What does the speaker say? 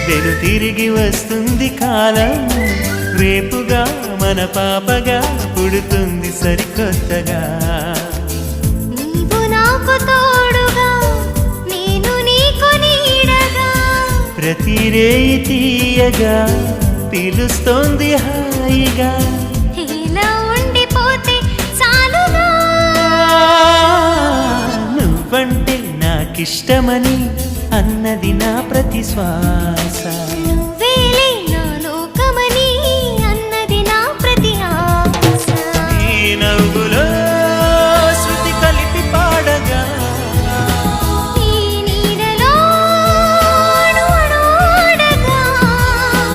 వెను తిరిగి వస్తుంది కాలం, రేపుగా మన పాపగా పుడుతుంది సరికొత్తగా. నీవు నాకు తోడుగా, నేను నీకు నీడగా, ప్రతి రేయి తీయగా పిలుస్తోంది హాయిగా. ఇలా ఉండిపోతే చాలుగా. నువ్వంటే నాకిష్టమని అన్నది నా ప్రతి శ్వాస.